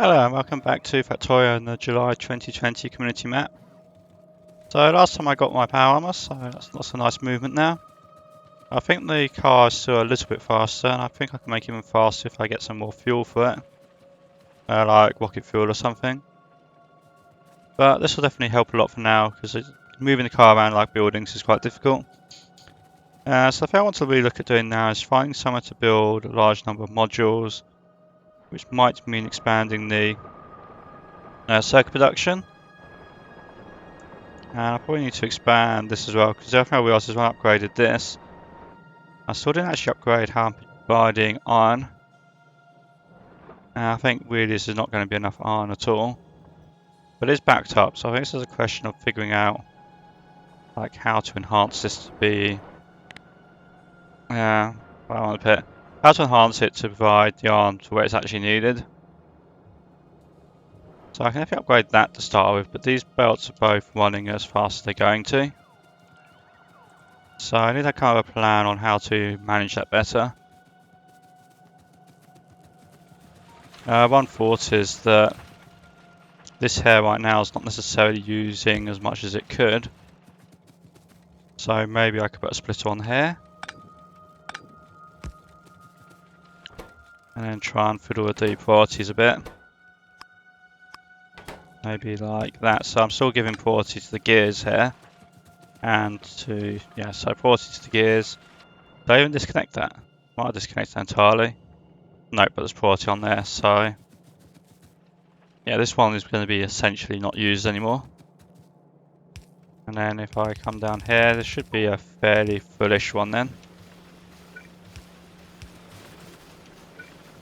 Hello and welcome back to Factorio on the July 2020 community map. So last time I got my power armor, so that's a nice movement now. I think the car is still a little bit faster, and I think I can make it even faster if I get some more fuel for it. Like rocket fuel or something. But this will definitely help a lot for now, because moving the car around like buildings is quite difficult. So the thing I want to really look at doing now is finding somewhere to build a large number of modules, which might mean expanding the circuit production. And I probably need to expand this as well, because the other thing I realised is when I upgraded this, I still didn't actually upgrade how I'm providing iron. And I think really this is not going to be enough iron at all. But it's backed up, so I think this is a question of figuring out like how to enhance this to be how to enhance it to provide the iron to where it's actually needed. So I can definitely upgrade that to start with, but these belts are both running as fast as they're going to. So I need a kind of a plan on how to manage that better. One thought is that this hair right now is not necessarily using as much as it could. So maybe I could put a splitter on here. And then try and fiddle with the priorities a bit. Maybe like that. So I'm still giving priority to the gears here. And to, yeah, so priority to the gears. Did I even disconnect that? Might have disconnected that entirely. Nope, but there's priority on there, so yeah, this one is going to be essentially not used anymore. And then if I come down here, there should be a fairly fullish one then.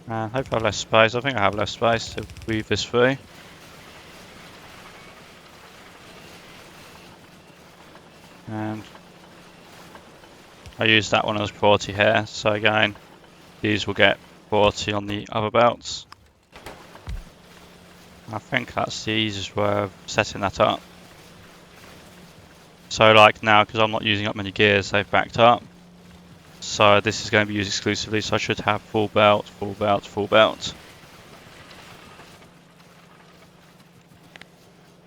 And hopefully I have less space. I think I have less space to weave this through. And I use that one as priority here, so again, these will get priority on the other belts. I think that's the easiest way of setting that up. So like now, because I'm not using up many gears, they've backed up. So this is going to be used exclusively, so I should have full belt, full belt, full belt.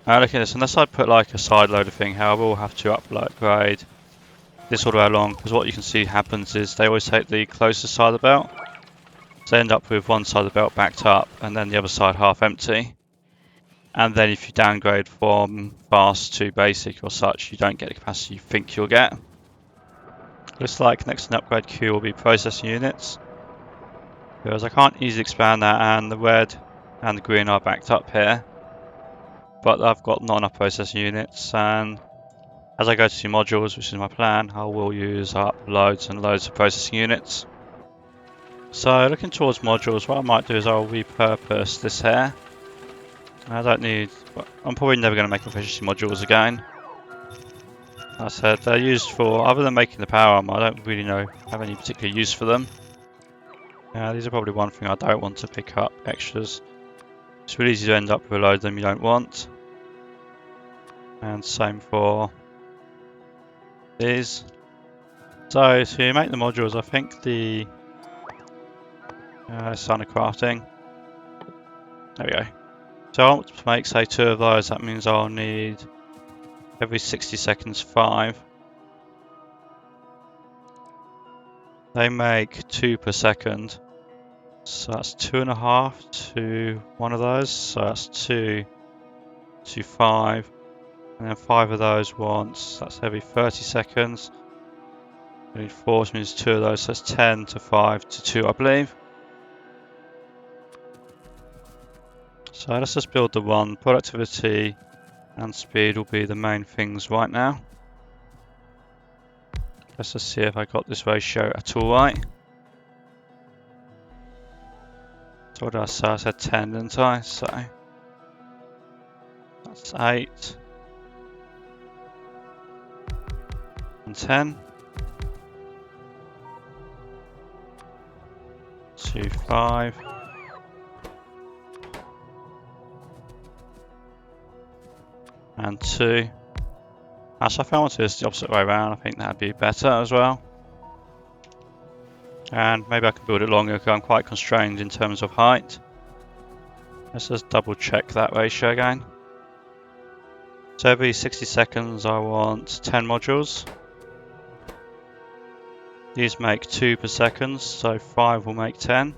Now look at this, unless I put like a side loader thing, I will have to upgrade this all the way along, because what you can see happens is they always take the closest side of the belt. So they end up with one side of the belt backed up, and then the other side half empty. And then if you downgrade from fast to basic or such, you don't get the capacity you think you'll get. Looks like next in upgrade queue will be processing units, because I can't easily expand that, and the red and the green are backed up here. But I've got not enough processing units, and as I go to modules, which is my plan, I will use up loads and loads of processing units. So looking towards modules, what I might do is I'll repurpose this here. I don't need, I'm probably never going to make efficiency modules again. Like I said, they're used for, other than making the power armor, I don't really have any particular use for them. Yeah, these are probably one thing I don't want to pick up extras. It's really easy to end up with a load of them you don't want. And same for these. So to make the modules, I think the sign of crafting. There we go. So I want to make say 2 of those. That means I'll need every 60 seconds 5. They make 2 per second. So that's 2.5 to 1 of those. So that's 2 to 5. And then 5 of those once. That's every 30 seconds. I need 4, which means 2 of those. So that's 10 to 5 to 2, I believe. So let's just build the one. Productivity and speed will be the main things right now. Let's just see if I got this ratio at all right. So what did I say? I said 10, didn't I? So that's 8 and 10. 2, 5. And 2. Actually, if I want to do this the opposite way around, I think that'd be better as well. And maybe I can build it longer because I'm quite constrained in terms of height. Let's just double check that ratio again. So every 60 seconds I want 10 modules. These make 2 per second, so 5 will make 10.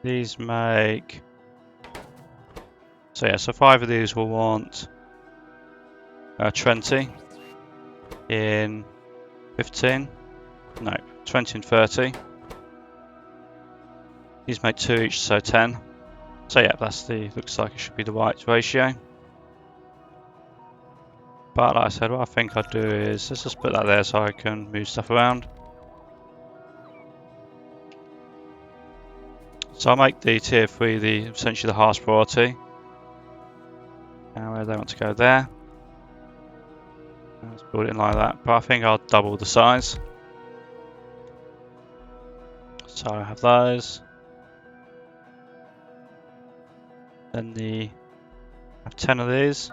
These make... So yeah, so 5 of these will want 20 in 15. No, 20 and 30. These make 2 each, so 10. So yeah, looks like it should be the right ratio. But like I said, what I think I'd do is, let's just put that there so I can move stuff around. So I'll make the tier 3 essentially the highest priority. And where they want to go there. Let's build it in like that, but I think I'll double the size. So I have those. Then I have 10 of these.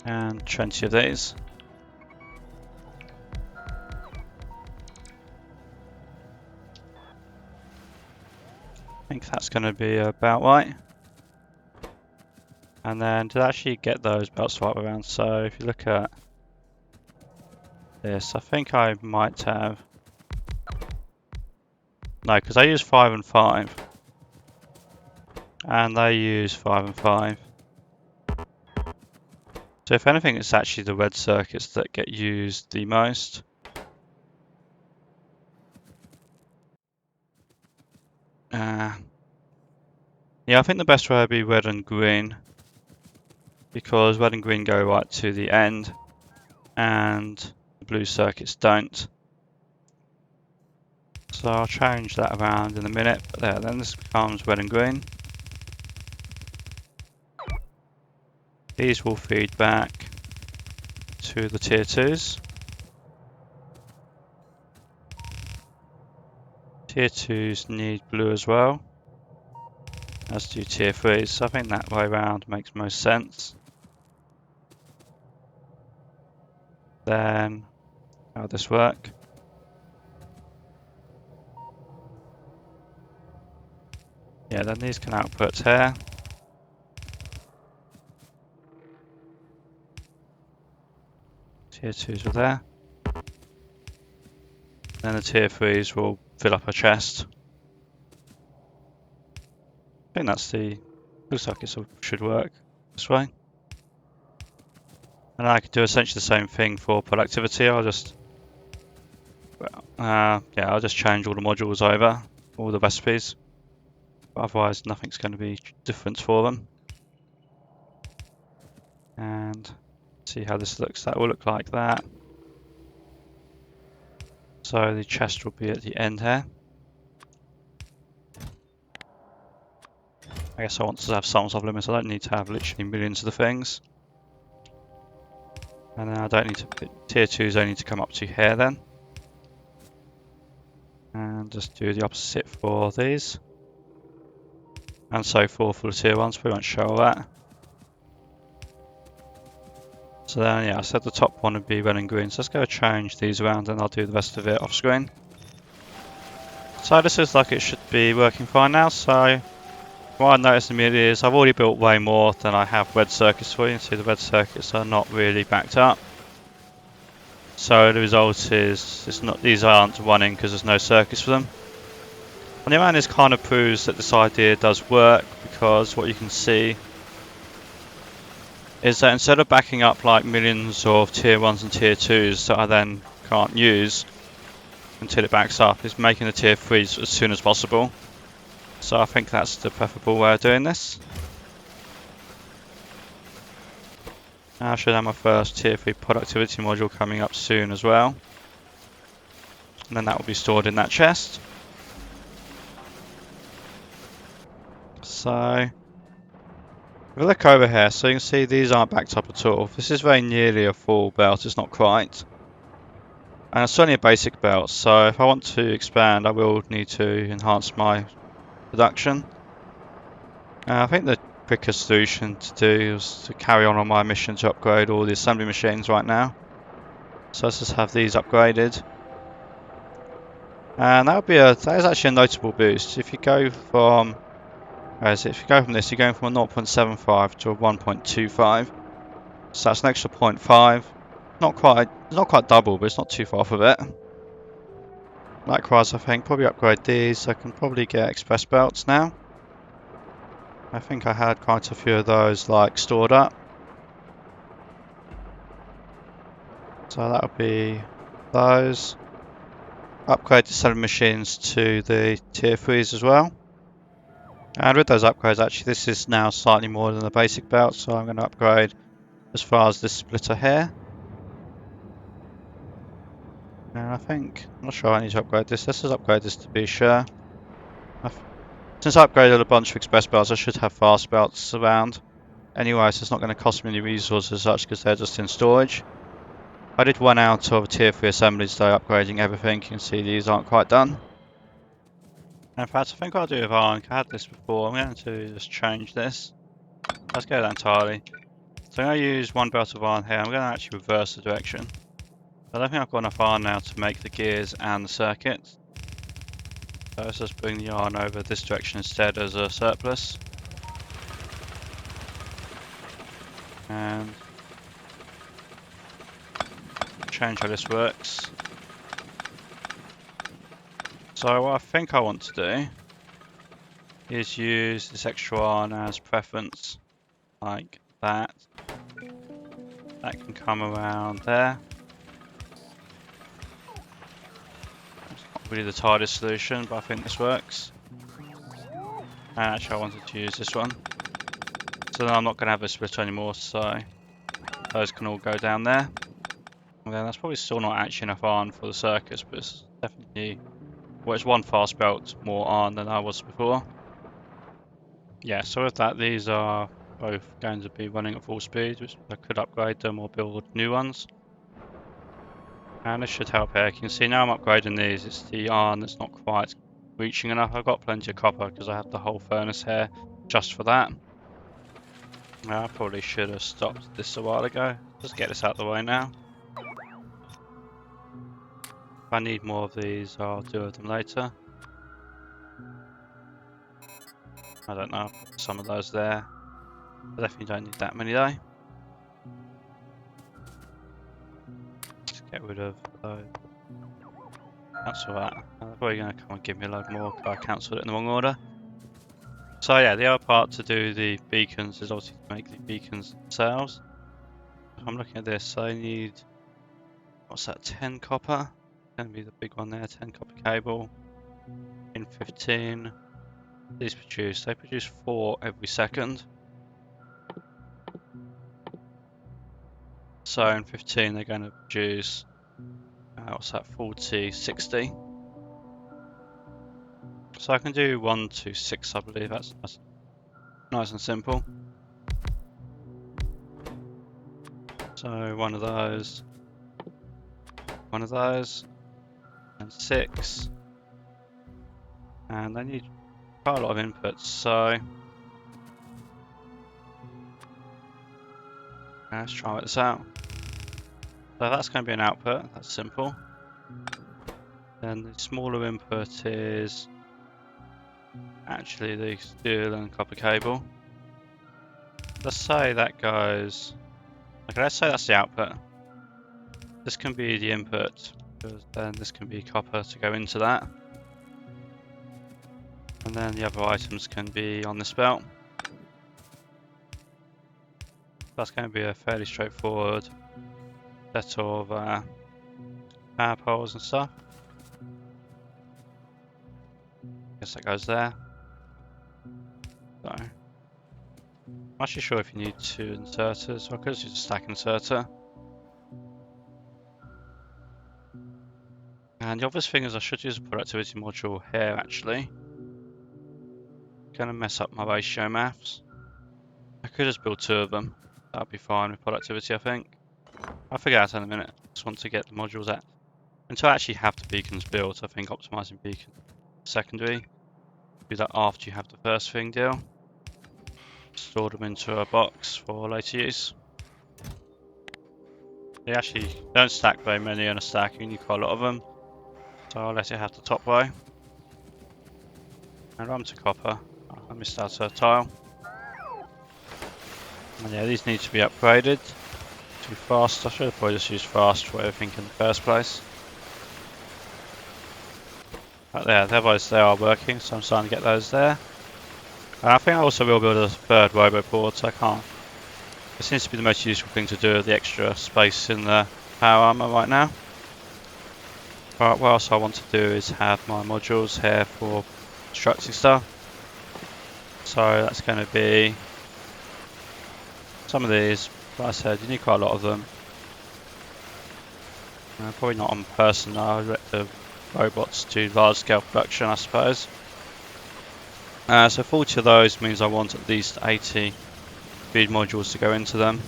And 20 of these. I think that's going to be about right. And then to actually get those belts right around, so if you look at this, I think I might have... No, because I use 5 and 5. And they use 5 and 5. So if anything, it's actually the red circuits that get used the most. Yeah, I think the best way would be red and green. Because red and green go right to the end. And the blue circuits don't. So I'll change that around in a minute. But there, then this becomes red and green. These will feed back to the tier 2s. Tier 2s need blue as well, as do tier 3s, so I think that way around makes most sense. Then, how would this work? Yeah, then these can output here. Tier 2s are there. Then the tier 3s will fill up a chest. I think looks like it should work this way. And I can do essentially the same thing for productivity. I'll just, I'll just change all the modules over, all the recipes. But otherwise, nothing's going to be different for them. And see how this looks. That will look like that. So the chest will be at the end here. I guess I want to have some sort of limit. I don't need to have literally millions of the things. And then I don't need to put tier 2s only to come up to here then. And just do the opposite for these. And so forth for the tier 1s, we won't show all that. So then yeah, I said the top one would be red and green. So let's go change these around and I'll do the rest of it off screen. So this is like it should be working fine now. So what I noticed immediately is I've already built way more than I have red circuits for. You can see the red circuits are not really backed up. So the result is these aren't running because there's no circuits for them. On the other hand, this kind of proves that this idea does work, because what you can see is that instead of backing up like millions of tier 1s and tier 2s that I then can't use until it backs up, it's making the tier 3s as soon as possible. So I think that's the preferable way of doing this. I should have my first tier 3 productivity module coming up soon as well. And then that will be stored in that chest. So, if we look over here, so you can see these aren't backed up at all. This is very nearly a full belt, it's not quite. And it's only a basic belt, so if I want to expand, I will need to enhance my production. I think the quickest solution to do is to carry on my mission to upgrade all the assembly machines right now. So let's just have these upgraded. And that is actually a notable boost. If you go from, if you go from this, you're going from a 0.75 to a 1.25. So that's an extra 0.5. Not quite double, but it's not too far off of it. Likewise, I think probably upgrade these. I can probably get express belts now. I think I had quite a few of those like stored up. So that would be those. Upgrade the selling machines to the tier 3s as well. And with those upgrades, actually this is now slightly more than the basic belt, so I'm going to upgrade as far as this splitter here. And I think, I'm not sure I need to upgrade this. Let's just upgrade this to be sure. Since I upgraded a bunch of express belts, I should have fast belts around. Anyway, so it's not going to cost me any resources as such because they're just in storage. I did one out of tier 3 assemblies though, upgrading everything. You can see these aren't quite done. In fact, I think what I'll do with iron, I had this before, I'm going to just change this. Let's go that entirely. So I'm going to use one belt of iron here, I'm going to actually reverse the direction. I don't think I've got enough iron now to make the gears and the circuits. So let's just bring the iron over this direction instead as a surplus. And change how this works. So what I think I want to do is use this extra iron as preference, like that. That can come around there. It's not really the tightest solution, but I think this works. And actually I wanted to use this one. So then I'm not going to have a splitter anymore, so those can all go down there. And then that's probably still not actually enough iron for the circuits, but it's definitely, well, it's one fast belt more iron than I was before. Yeah, so with that, these are both going to be running at full speed, which I could upgrade them or build new ones. And this should help here. You can see now I'm upgrading these, it's the iron that's not quite reaching enough. I've got plenty of copper because I have the whole furnace here just for that. I probably should have stopped this a while ago. Just get this out of the way now. If I need more of these, I'll do them later. I don't know, I'll put some of those there. I definitely don't need that many though. Let's get rid of those. Cancel that. They're probably going to come and give me a load more because I cancelled it in the wrong order. So yeah, the other part to do the beacons is obviously to make the beacons themselves. If I'm looking at this, I need, what's that, 10 copper? Going to be the big one there, 10 copper cable. In 15. They produce 4 every second. So in 15 they're going to produce, what's that, 40, 60. So I can do 1 to 6 I believe, that's nice and simple. So one of those, and 6. And they need quite a lot of inputs, so let's try and work this out. So that's going to be an output, that's simple. Then the smaller input is actually the steel and copper cable. Let's say that goes, okay, let's say that's the output. This can be the input, because then this can be copper to go into that. And then the other items can be on this belt. That's going to be a fairly straightforward set of power poles and stuff. Guess that goes there. So, I'm actually sure if you need 2 inserters, so I could just use a stack inserter. And the obvious thing is I should use a productivity module here actually. Gonna mess up my ratio maths. I could just build 2 of them. That'll be fine with productivity I think. I'll figure it out in a minute. Just want to get the modules out. Until I actually have the beacons built, I think optimizing beacon secondary. Do that after you have the first thing deal. Store them into a box for later use. They actually don't stack very many on a stack, you need quite a lot of them. So I'll let it have the top row. And I'm to copper. Oh, I missed out a tile. And yeah, these need to be upgraded to be fast. I should have probably just used fast for everything in the first place. But yeah, otherwise they are working, so I'm starting to get those there. And I think I also will build a third roboport. I can't. It seems to be the most useful thing to do with the extra space in the power armor right now. But what else I want to do is have my modules here for constructing stuff. So that's going to be some of these. Like I said, you need quite a lot of them. Probably not on person. I'll let the robots do large scale production, I suppose. So 40 of those means I want at least 80 feed modules to go into them.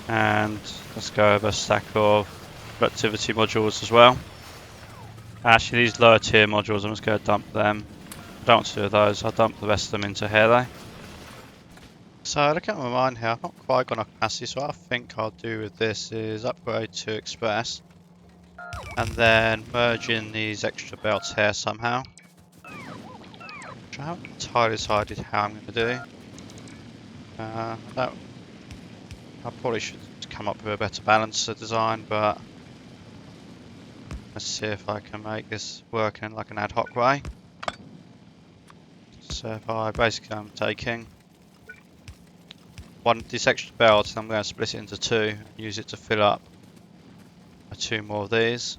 And let's go over a stack of productivity modules as well. Actually, these lower tier modules, I'm just going to dump them. I don't want to do those, I'll dump the rest of them into here though. So looking at my mind here, I've not quite got enough capacity, so what I think I'll do with this is upgrade to Express. And then merge in these extra belts here somehow. Which I haven't entirely decided how I'm going to do. I probably should come up with a better balance of design, but let's see if I can make this work in like an ad hoc way. So if I basically I'm taking this extra belt and I'm going to split it into two and use it to fill up two more of these.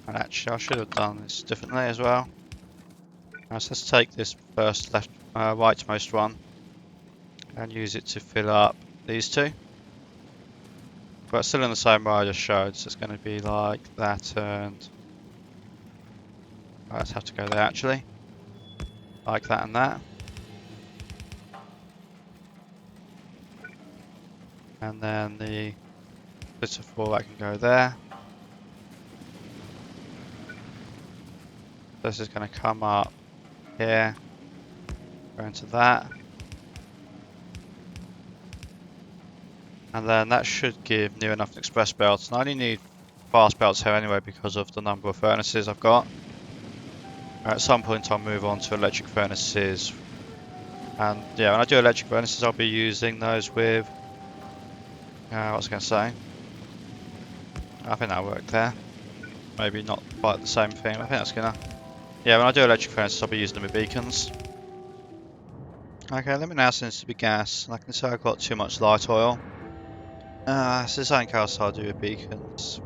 And actually I should have done this differently as well. So let's take this first rightmost one and use it to fill up these two. But still in the same way I just showed, so it's going to be like that and let's have to go there actually. Like that and that. And then the splitter 4 that can go there. This is going to come up here, go into that. And then that should give near enough express belts. And I only need fast belts here anyway because of the number of furnaces I've got. At some point I'll move on to electric furnaces. And yeah, when I do electric furnaces I'll be using those with... what was I going to say? I think that'll work there. Maybe not quite the same thing, but I think that's going to... Yeah, when I do electric furnaces I'll be using them with beacons. Okay, let me now seems to be gas. And I can say I've got too much light oil. So there's something else I'll do with beacons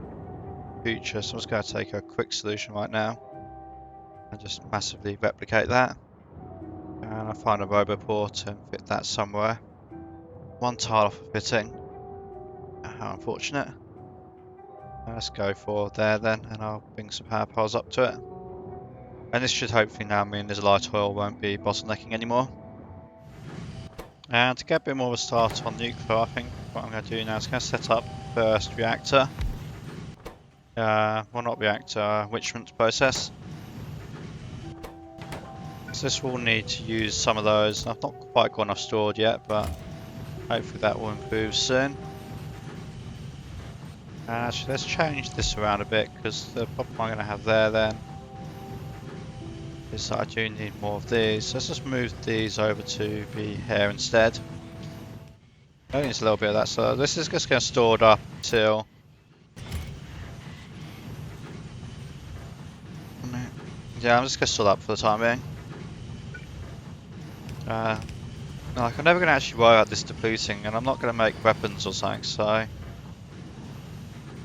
future, so I'm just going to take a quick solution right now and just massively replicate that. And I'll find a roboport and fit that somewhere. One tile off of fitting. How unfortunate. Let's go for there then, and I'll bring some power poles up to it. And this should hopefully now mean this light oil won't be bottlenecking anymore. And to get a bit more of a start on nuclear, I think what I'm going to do now is going to set up first reactor. Well, not reactor, enrichment process. So this will need to use some of those. I've not quite got enough stored yet, but hopefully that will improve soon. Actually, let's change this around a bit because the problem I'm going to have there then is that I do need more of these. So let's just move these over to be here instead. Only needs a little bit of that, so this is just going to store it up until... Yeah, I'm just going to store that up for the time being. Like, I'm never going to actually worry about this depleting, and I'm not going to make weapons or something, so...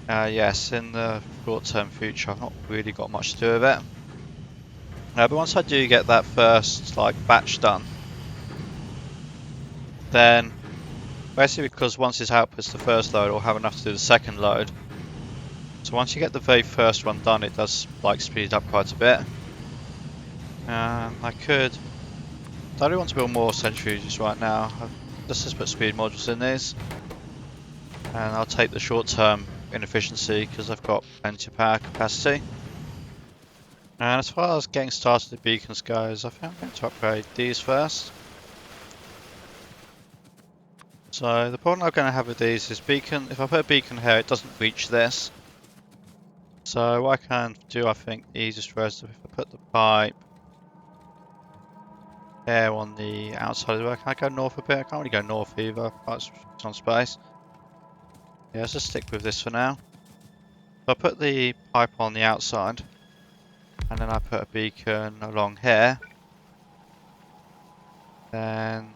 yes, in the short-term future I've not really got much to do with it. But once I do get that first batch done, then basically because once this outputs the first load, it'll have enough to do the second load. So once you get the very first one done, it does speed up quite a bit. I don't really want to build more centrifuges right now. Let's just put speed modules in these, and I'll take the short-term inefficiency because I've got plenty of power capacity. And as far as getting started with beacons goes, I think I'm going to upgrade these first. So the problem I'm going to have with these is if I put a beacon here, it doesn't reach this. So what I can do, I think the easiest way is if I put the pipe here on the outside of the work. Can I go north a bit? I can't really go north either. That's on space. Yeah, let's just stick with this for now. So I put the pipe on the outside, and then I put a beacon along here. Then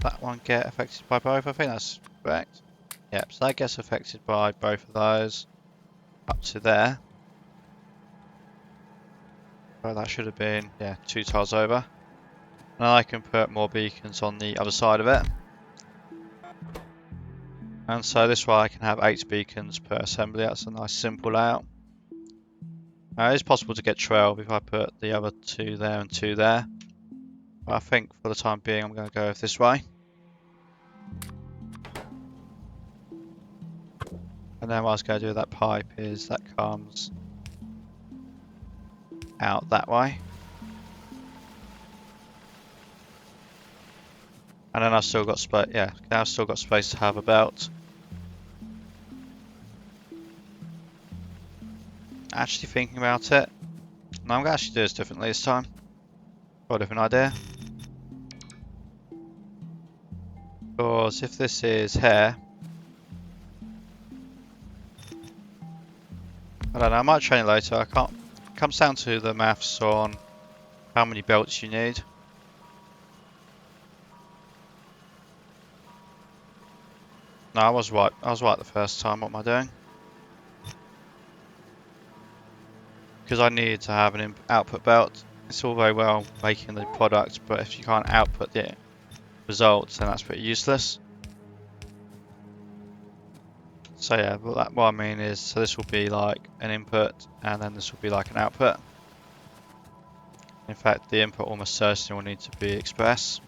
that one get affected by both. I think that's correct. Yep, so that gets affected by both of those up to there. So that should have been, yeah, 2 tiles over. Now I can put more beacons on the other side of it. And so this way I can have 8 beacons per assembly. That's a nice simple layout. It's possible to get 12 if I put the other 2 there and 2 there. But I think for the time being I'm going to go with this way. And then what I was going to do with that pipe is that comes out that way. And then I've still got space, yeah, now I've still got space to have a belt. Actually thinking about it, no, I'm going to actually do this differently this time. Got a different idea. Because if this is here, I don't know, I might train it later. I can't. It comes down to the maths on how many belts you need. No, I was right. I was right the first time. What am I doing? Because I need to have an output belt. It's all very well making the product, but if you can't output the results, then that's pretty useless. So yeah, what I mean is, so this will be like an input, and then this will be like an output. In fact, the input almost certainly will need to be express.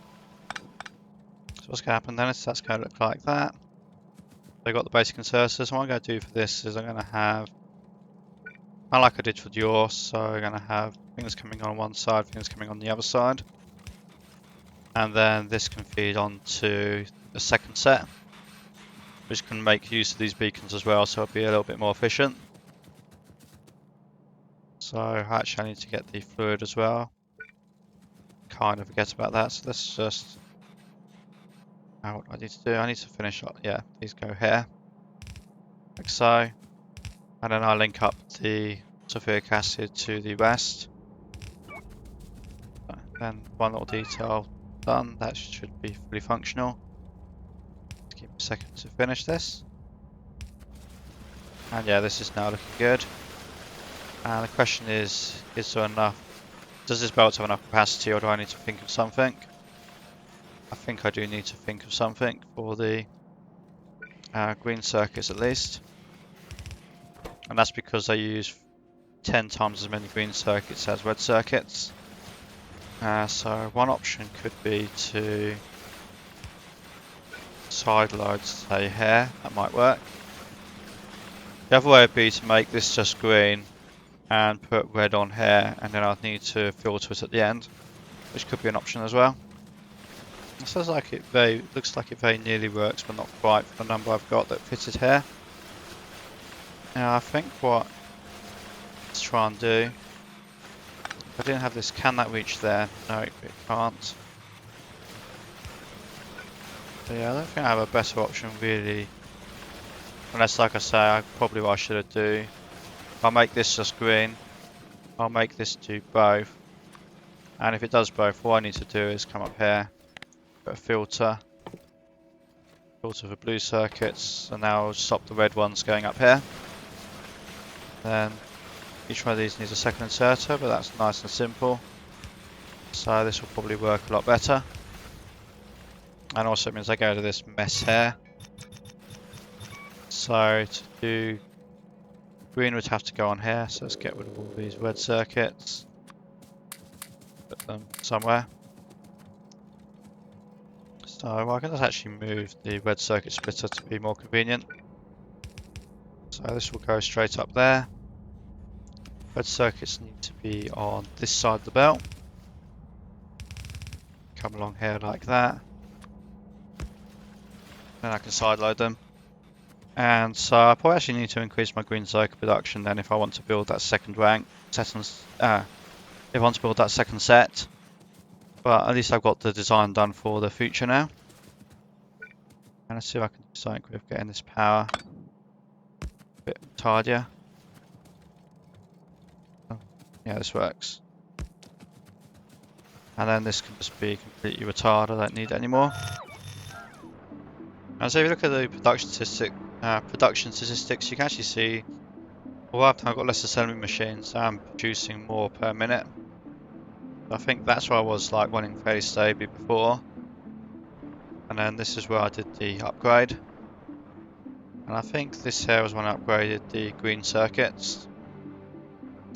So what's going to happen then is that's going to look like that. So I've got the basic inserters. What I'm going to do for this is I'm going to have, kind of like I did for the yaw, so I'm going to have things coming on one side, things coming on the other side. And then this can feed onto the second set, which can make use of these beacons as well, so it'll be a little bit more efficient. So actually I need to get the fluid as well. Kind of forget about that, so let's just, what I need to do, I need to finish up, yeah, these go here, like so. And then I link up the sulfuric acid to the rest. Then one little detail done, that should be fully functional. Let's give a second to finish this. And yeah, this is now looking good. And the question is there enough, does this belt have enough capacity, or do I need to think of something? I think I do need to think of something for the green circuits at least. And that's because I use 10 times as many green circuits as red circuits. So one option could be to side load, say here, that might work. The other way would be to make this just green and put red on here, and then I'd need to filter it at the end, which could be an option as well. It sounds like looks like it very nearly works, but not quite for the number I've got that fitted here. Now I think what let's try and do, if I didn't have this, can that reach there? No, it can't. So yeah, I don't think I have a better option really. Unless, like I say, probably what I should do, I'll make this just green, I'll make this do both. And if it does both, all I need to do is come up here, put a filter for blue circuits, and now I'll stop the red ones going up here. Then each one of these needs a second inserter, but that's nice and simple. So this will probably work a lot better. And also it means I go to this mess here. So to do green would have to go on here, so let's get rid of all these red circuits. Put them somewhere. So I can just actually move the red circuit splitter to be more convenient. So this will go straight up there. Red circuits need to be on this side of the belt. Come along here like that. Then I can side load them. And so I probably actually need to increase my green circuit production then if I want to build that second rank, if I want to build that second set. But at least I've got the design done for the future now. And let's see if I can do something with getting this power a bit tidier. Oh, yeah, this works. And then this can just be completely retarded, I don't need it anymore. And so if you look at the production statistics, you can actually see, although I've got less assembly machines, I'm producing more per minute. I think that's where I was like running fairly stably before. And then this is where I did the upgrade. And I think this here was when I upgraded the green circuits.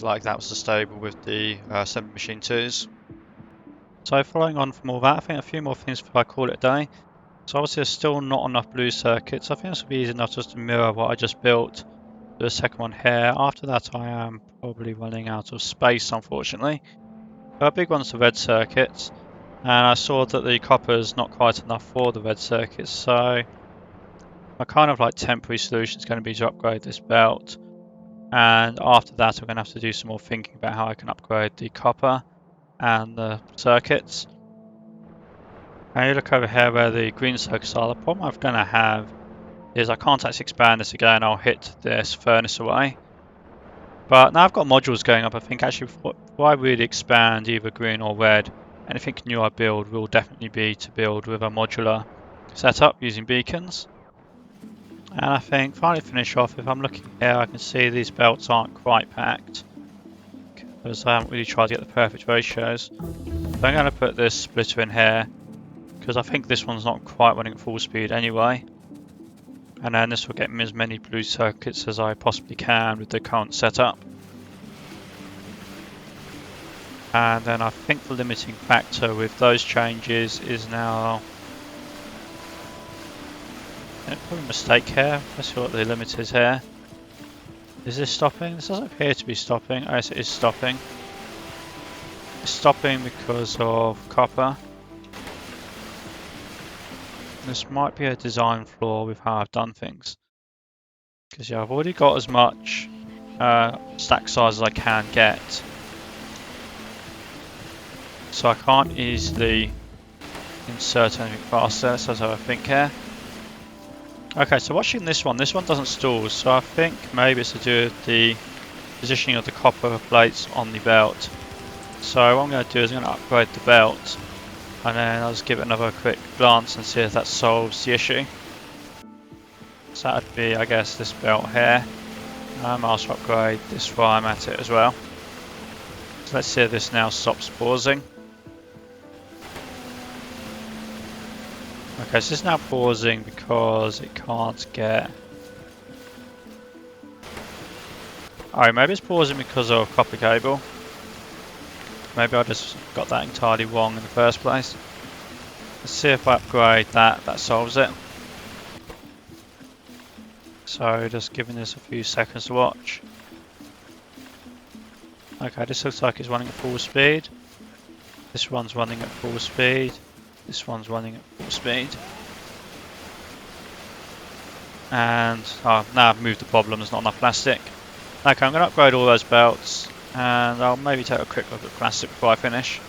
Like that was the stable with the assembly machine 2s. So following on from all that, I think a few more things before I call it a day. So obviously there's still not enough blue circuits. I think this will be easy enough just to mirror what I just built. The second one here. After that I am probably running out of space, unfortunately. Our big one's the red circuits. And I saw that the copper is not quite enough for the red circuits, so my kind of like temporary solution is going to be to upgrade this belt. And after that I'm going to have to do some more thinking about how I can upgrade the copper and the circuits. And you look over here where the green circuits are, the problem I'm going to have is I can't actually expand this again. I'll hit this furnace away. But now I've got modules going up, I think actually before I really expand either green or red, anything new I build will definitely be to build with a modular setup using beacons. And I think finally finish off, if I'm looking here I can see these belts aren't quite packed because I haven't really tried to get the perfect ratios. So I'm going to put this splitter in here because I think this one's not quite running at full speed anyway. And then this will get me as many blue circuits as I possibly can with the current setup. And then I think the limiting factor with those changes is now... probably a mistake here. Let's see what the limit is here. Is this stopping? This doesn't appear to be stopping. Oh, yes, it is stopping. It's stopping because of copper. This might be a design flaw with how I've done things. Because yeah, I've already got as much stack size as I can get. So I can't easily insert anything faster, so let's have a think here. Okay, so watching this one doesn't stall, so I think maybe it's to do with the positioning of the copper plates on the belt. So what I'm going to do is I'm going to upgrade the belt, and then I'll just give it another quick glance and see if that solves the issue. So that would be, I guess, this belt here. I'll also upgrade this while I'm at it as well. So let's see if this now stops pausing. Okay, so this is now pausing because it can't get... Oh, maybe it's pausing because of copper cable. Maybe I just got that entirely wrong in the first place. Let's see if I upgrade that, that solves it. So just giving this a few seconds to watch. Okay, this looks like it's running at full speed. This one's running at full speed. This one's running at full speed. And now I've moved the problem, there's not enough plastic. Okay, I'm going to upgrade all those belts, and I'll maybe take a quick look at plastic before I finish.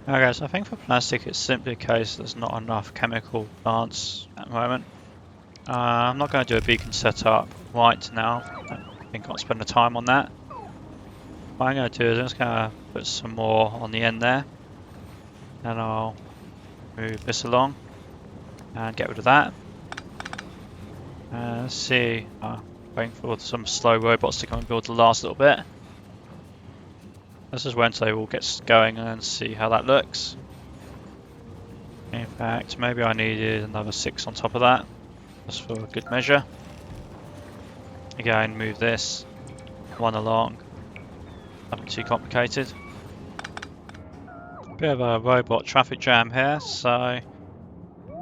Okay, so I think for plastic it's simply a case there's not enough chemical plants at the moment. I'm not going to do a beacon setup right now. I don't think I'll spend the time on that. What I'm going to do is I'm just going to put some more on the end there. And I'll move this along and get rid of that. Let's see. Waiting for some slow robots to come and build the last little bit. Let's just wait until they all get going and see how that looks. In fact, maybe I needed another 6 on top of that, just for a good measure. Again, move this one along. Nothing too complicated. Bit of a robot traffic jam here, so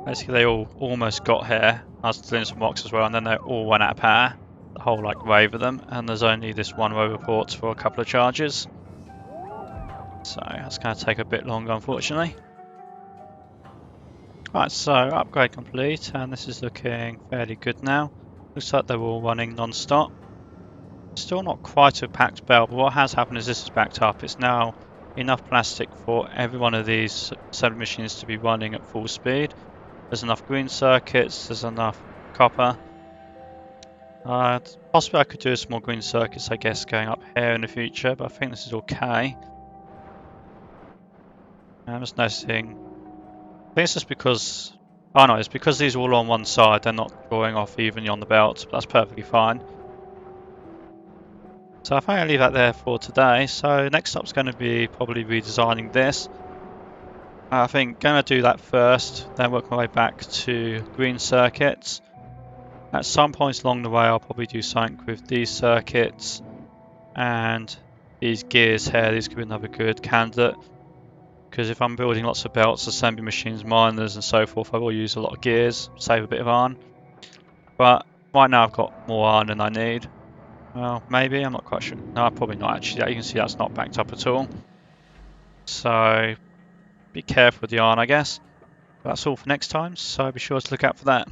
basically they all almost got here. I was doing some mocks as well, and then they all went out of power. The whole like wave of them, and there's only this one row report for a couple of charges. So that's going to take a bit longer, unfortunately. Right, so upgrade complete, and this is looking fairly good now. Looks like they're all running non-stop. Still not quite a packed belt, but what has happened is this is backed up. It's now enough plastic for every one of these assembly machines to be running at full speed. There's enough green circuits, there's enough copper. Possibly I could do some more green circuits, I guess, going up here in the future, but I think this is okay. I'm just noticing, I think it's just because, oh no, it's because these are all on one side, they're not drawing off evenly on the belt, but that's perfectly fine. So I think I'll leave that there for today. So next up is going to be probably redesigning this. I think going to do that first, then work my way back to green circuits. At some points along the way, I'll probably do something with these circuits and these gears here. These could be another good candidate, because if I'm building lots of belts, assembly machines, miners and so forth, I will use a lot of gears, save a bit of iron. But right now I've got more iron than I need. Well, maybe, I'm not quite sure. No, probably not actually. You can see that's not backed up at all. So be careful with the iron, I guess. But that's all for next time, so be sure to look out for that.